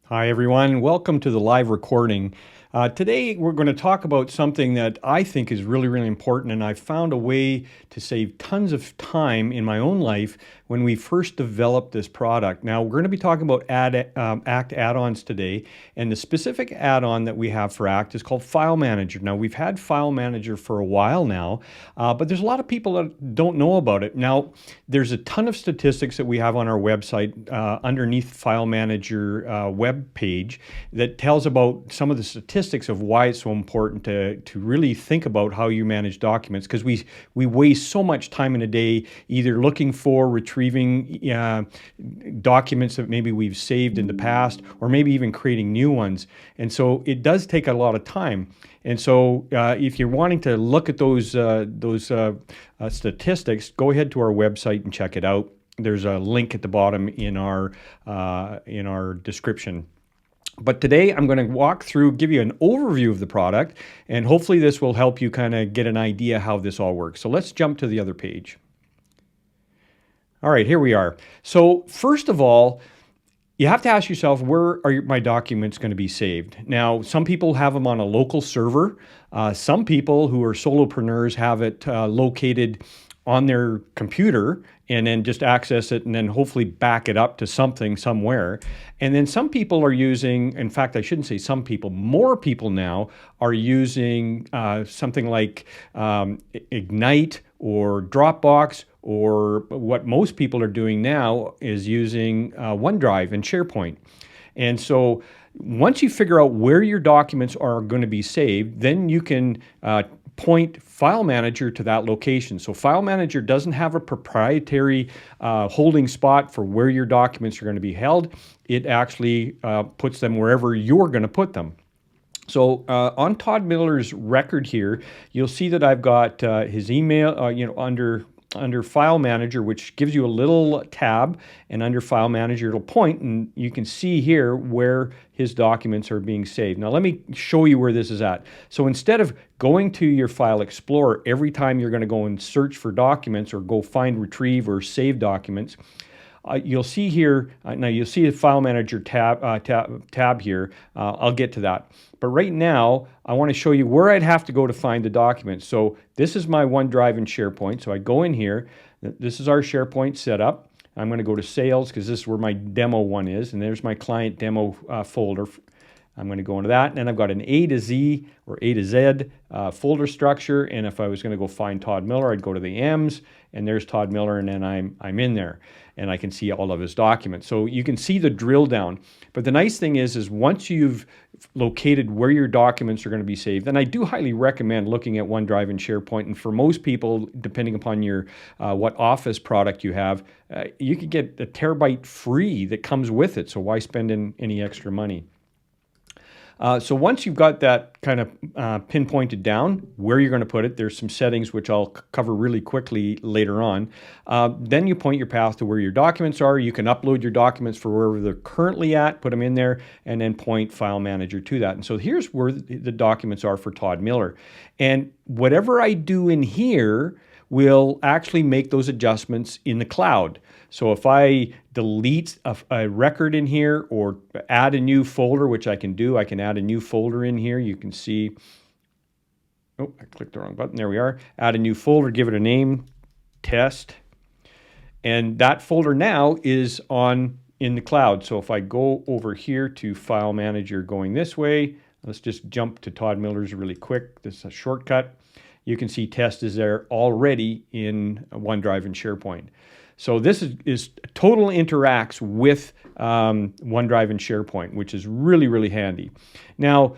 Hi everyone, welcome to the live recording. Today we're going to talk about something that I think is really important, and I found a way to save tons of time in my own life when we first developed this product. Now we're going to be talking about ACT add-ons today, and the specific add-on that we have for ACT is called Filemanager. Now we've had Filemanager for a while now, but there's a lot of people that don't know about it. Now there's a ton of statistics that we have on our website underneath Filemanager web page that tells about some of the statistics of why it's so important to really think about how you manage documents, because we waste so much time in a day either looking for, retrieving documents that maybe we've saved in the past, or maybe even creating new ones. And so it does take a lot of time. And so if you're wanting to look at those statistics, go ahead to our website and check it out. There's a link at the bottom in our description. But today I'm going to walk through, give you an overview of the product, and hopefully this will help you kind of get an idea how this all works. So let's jump to the other page. All right, here we are. So first of all, you have to ask yourself, where are my documents going to be saved? Now, some people have them on a local server. Some people who are solopreneurs have it located on their computer and then just access it and then hopefully back it up to something somewhere. And then some people are using, in fact, I shouldn't say some people, more people now are using something like Ignite or Dropbox, or what most people are doing now is using OneDrive and SharePoint. And so once you figure out where your documents are going to be saved, then you can point Filemanager to that location. So Filemanager doesn't have a proprietary holding spot for where your documents are going to be held. It actually puts them wherever you're going to put them. So on Todd Miller's record here, you'll see that I've got his email, under Filemanager, which gives you a little tab, and under Filemanager it'll point, and you can see here where his documents are being saved. Now let me show you where this is at. So instead of going to your File Explorer every time you're going to go and search for documents or go find, retrieve, or save documents, you'll see here, now you'll see the Filemanager tab here. I'll get to that. But right now, I want to show you where I'd have to go to find the documents. So this is my OneDrive and SharePoint. So I go in here. This is our SharePoint setup. I'm going to go to Sales because this is where my demo one is. And there's my client demo folder. I'm going to go into that. And then I've got an A to Z or A to Z folder structure. And if I was going to go find Todd Miller, I'd go to the M's. And there's Todd Miller. And then I'm in there. And I can see all of his documents. So you can see the drill down. But the nice thing is once you've located where your documents are going to be saved, and I do highly recommend looking at OneDrive and SharePoint. And for most people, depending upon your what Office product you have, you could get a terabyte free that comes with it. So why spend any extra money? So once you've got that kind of pinpointed down where you're going to put it, there's some settings which I'll cover really quickly later on. Then you point your path to where your documents are. You can upload your documents for wherever they're currently at, put them in there, and then point Filemanager to that. And so here's where the documents are for Todd Miller. And whatever I do in here will actually make those adjustments in the cloud. So if I delete a record in here or add a new folder, which I can do, I can add a new folder in here. You can see, oh, I clicked the wrong button. There we are. Add a new folder, give it a name, test. And that folder now is in the cloud. So if I go over here to Filemanager going this way, let's just jump to Todd Miller's really quick. This is a shortcut. You can see test is there already in OneDrive and SharePoint. So this is total interacts with OneDrive and SharePoint, which is really handy. Now,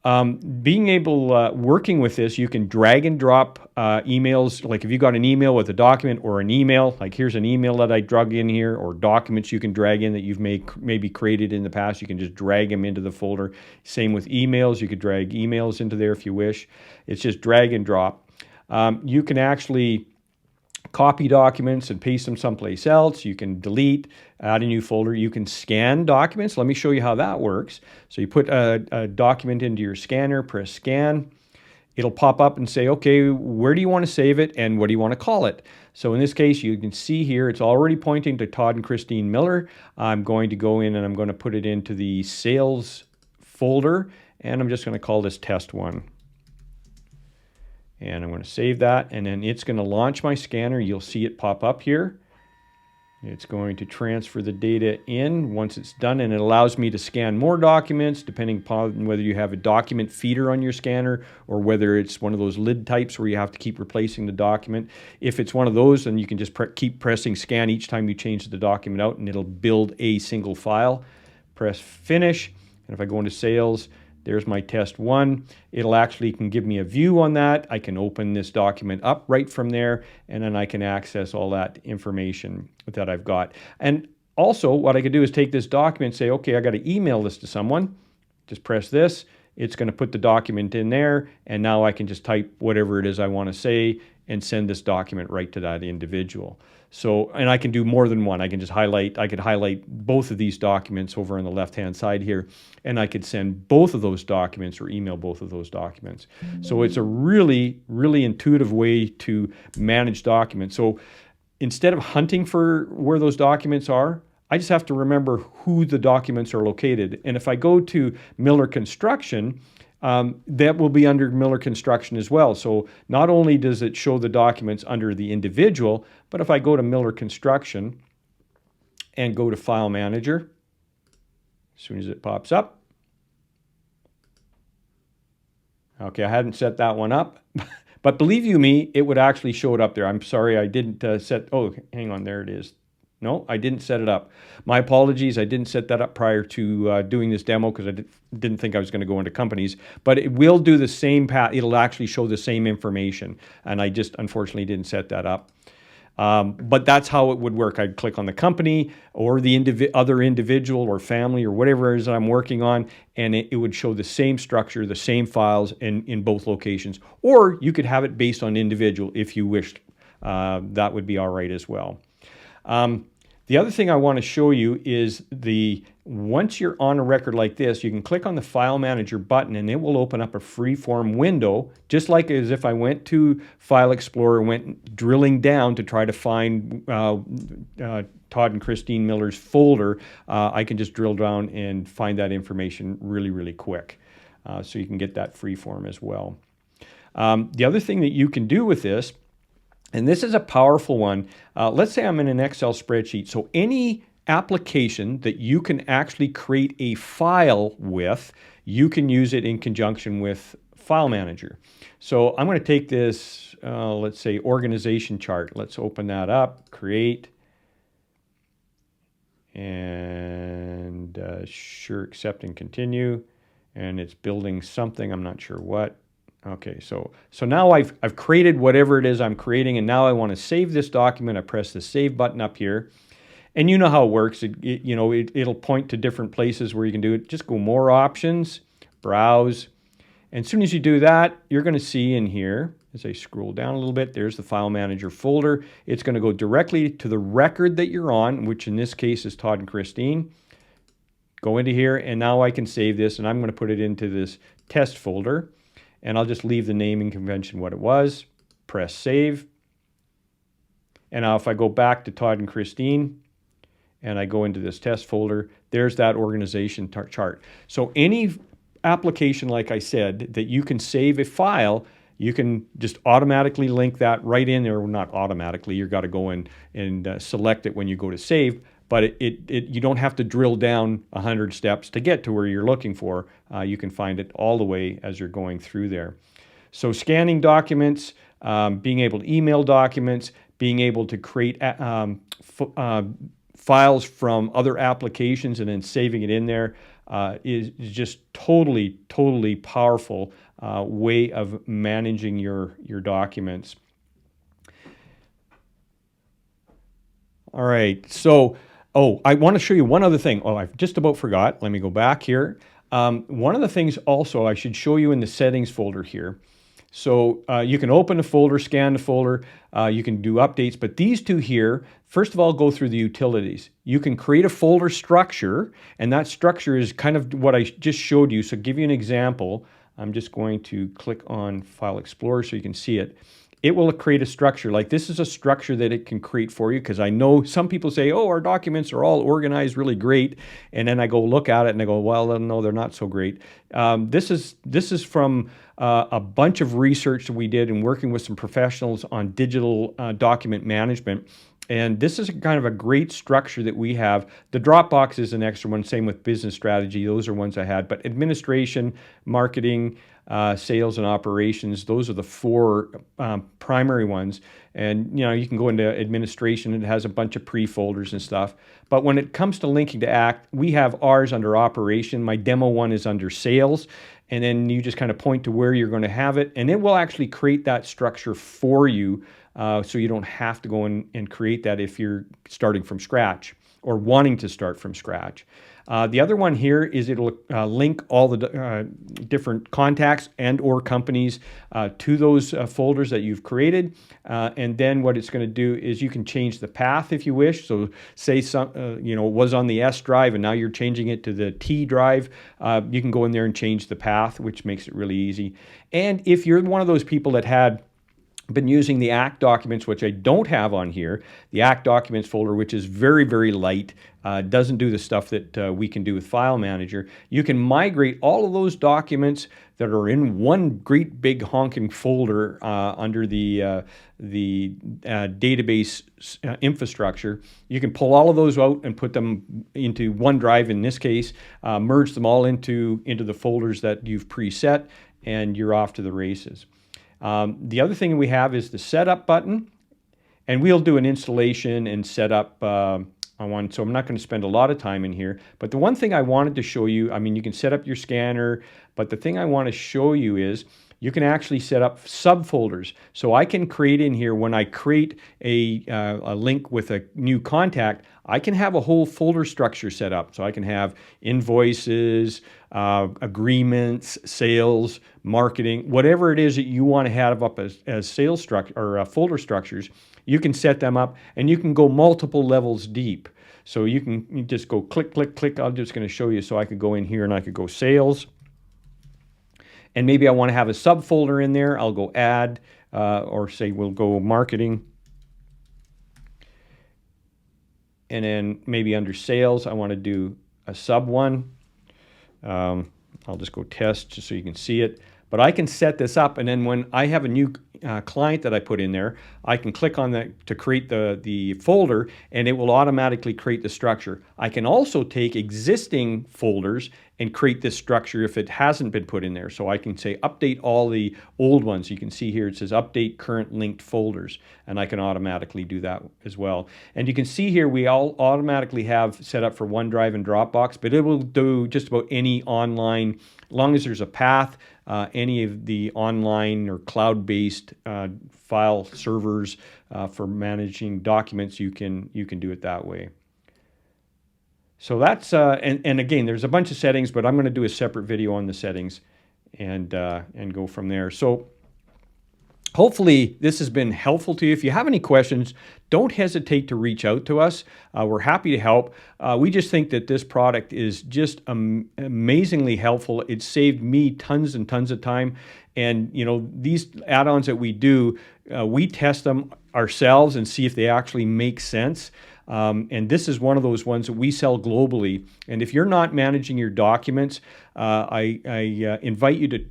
working with this, you can drag and drop emails. Like if you got an email with a document or an email, like here's an email that I drug in here, or documents you can drag in that you've maybe created in the past, you can just drag them into the folder. Same with emails, you could drag emails into there if you wish. It's just drag and drop. You can actually copy documents and paste them someplace else. You can delete, add a new folder. You can scan documents. Let me show you how that works. So you put a document into your scanner, press scan. It'll pop up and say, okay, where do you want to save it and what do you want to call it? So in this case, you can see here, it's already pointing to Todd and Christine Miller. I'm going to go in and I'm going to put it into the sales folder, and I'm just going to call this test 1. And I'm going to save that, and then it's going to launch my scanner. You'll see it pop up here. It's going to transfer the data in once it's done, and it allows me to scan more documents depending upon whether you have a document feeder on your scanner or whether it's one of those lid types where you have to keep replacing the document. If it's one of those, then you can just keep pressing scan each time you change the document out, and it'll build a single file. Press finish, and if I go into sales, there's my test 1. It'll actually can give me a view on that. I can open this document up right from there, and then I can access all that information that I've got. And also what I could do is take this document and say, okay, I got to email this to someone. Just press this. It's going to put the document in there, and now I can just type whatever it is I want to say and send this document right to that individual. So, and I can do more than one. I can just highlight, I could highlight both of these documents over on the left-hand side here, and I could send both of those documents or email both of those documents. So it's a really, really intuitive way to manage documents. So instead of hunting for where those documents are, I just have to remember who the documents are located. And if I go to Miller Construction, that will be under Miller Construction as well. So not only does it show the documents under the individual, but if I go to Miller Construction and go to File Manager, as soon as it pops up, okay, I hadn't set that one up, but believe you me, it would actually show it up there. I'm sorry I didn't set, oh, hang on, there it is. No, I didn't set it up. My apologies. I didn't set that up prior to doing this demo because I didn't think I was going to go into companies. But it will do the same path. It'll actually show the same information. And I just unfortunately didn't set that up. But that's how it would work. I'd click on the company or the other individual or family or whatever it is that I'm working on, and it would show the same structure, the same files in both locations. Or you could have it based on individual if you wished. That would be all right as well. The other thing I want to show you is once you're on a record like this, you can click on the Filemanager button and it will open up a free-form window, just like as if I went to File Explorer, went drilling down to try to find Todd and Christine Miller's folder. I can just drill down and find that information really, really quick. So you can get that free-form as well. The other thing that you can do with this, and this is a powerful one. Let's say I'm in an Excel spreadsheet. So any application that you can actually create a file with, you can use it in conjunction with File Manager. So I'm going to take this, let's say, organization chart. Let's open that up, create, and sure, accept and continue. And it's building something, I'm not sure what. Okay, so now I've created whatever it is I'm creating, and now I want to save this document. I press the Save button up here, and you know how it works. It'll point to different places where you can do it. Just go More Options, Browse, and as soon as you do that, you're going to see in here, as I scroll down a little bit, there's the File Manager folder. It's going to go directly to the record that you're on, which in this case is Todd and Christine. Go into here, and now I can save this, and I'm going to put it into this test folder. And I'll just leave the naming convention what it was, press save. And now if I go back to Todd and Christine and I go into this test folder, there's that organization chart. So any application, like I said, that you can save a file, you can just automatically link that right in there. Well, not automatically, you've got to go in and select it when you go to save. But you don't have to drill down 100 steps to get to where you're looking for. You can find it all the way as you're going through there. So scanning documents, being able to email documents, being able to create files from other applications and then saving it in there is just totally, totally powerful way of managing your documents. All right, so I want to show you one other thing. I just about forgot. Let me go back here. One of the things also I should show you in the settings folder here. So you can open the folder, scan the folder, you can do updates, but these two here, first of all, go through the utilities. You can create a folder structure, and that structure is kind of what I just showed you. So to give you an example, I'm just going to click on File Explorer so you can see it. it will create a structure. Like this is a structure that it can create for you, because I know some people say, oh, our documents are all organized really great. And then I go look at it and I go, well, no, they're not so great. This is from a bunch of research that we did and working with some professionals on digital document management. And this is kind of a great structure that we have. The Dropbox is an extra one, same with business strategy. Those are ones I had. But administration, marketing, sales, and operations, those are the four primary ones. And you can go into administration, and it has a bunch of pre-folders and stuff. But when it comes to linking to Act, we have ours under operation. My demo one is under sales. And then you just kind of point to where you're going to have it, and it will actually create that structure for you. So you don't have to go in and create that if you're starting from scratch or wanting to start from scratch. The other one here is it'll link all the different contacts and or companies to those folders that you've created. And then what it's going to do is you can change the path if you wish. So say some, it was on the S drive and now you're changing it to the T drive. You can go in there and change the path, which makes it really easy. And if you're one of those people that had been using the Act documents, which I don't have on here, the Act documents folder, which is very, very light, doesn't do the stuff that we can do with Filemanager. You can migrate all of those documents that are in one great big honking folder under the database infrastructure. You can pull all of those out and put them into OneDrive in this case, merge them all into the folders that you've preset, and you're off to the races. The other thing we have is the setup button, and we'll do an installation and setup on one, so I'm not going to spend a lot of time in here. But the one thing I wanted to show you, you can set up your scanner, but the thing I want to show you is you can actually set up subfolders. So I can create in here, when I create a link with a new contact, I can have a whole folder structure set up. So I can have invoices, agreements, sales, marketing, whatever it is that you want to have up as sales structure or folder structures. You can set them up, and you can go multiple levels deep. So you just go click, click, click. I'm just going to show you. So I could go in here and I could go sales. And maybe I want to have a subfolder in there. I'll go add, or say we'll go marketing. And then maybe under sales, I want to do a sub one. I'll just go test just so you can see it. But I can set this up, and then when I have a new client that I put in there, I can click on that to create the folder, and it will automatically create the structure. I can also take existing folders and create this structure if it hasn't been put in there. So I can say update all the old ones. You can see here it says update current linked folders, and I can automatically do that as well. And you can see here we all automatically have set up for OneDrive and Dropbox, but it will do just about any online, as long as there's a path, any of the online or cloud-based file servers for managing documents, you can do it that way. So that's, and again, there's a bunch of settings, but I'm going to do a separate video on the settings and go from there. So hopefully this has been helpful to you. If you have any questions, don't hesitate to reach out to us. We're happy to help. We just think that this product is just amazingly helpful. It saved me tons and tons of time. And these add-ons that we do, we test them ourselves and see if they actually make sense. And this is one of those ones that we sell globally. And if you're not managing your documents, I invite you to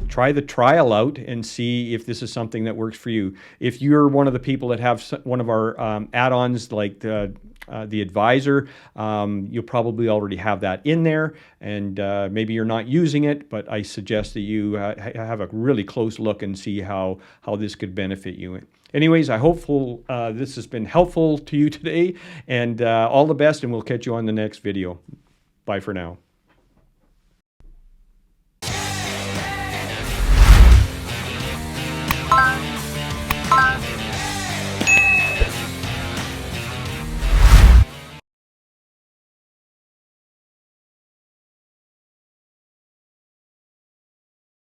try the trial out and see if this is something that works for you. If you're one of the people that have one of our add-ons like the advisor, you'll probably already have that in there, and maybe you're not using it, but I suggest that you have a really close look and see how this could benefit you. Anyways, I hope this has been helpful to you today, and all the best, and we'll catch you on the next video. Bye for now.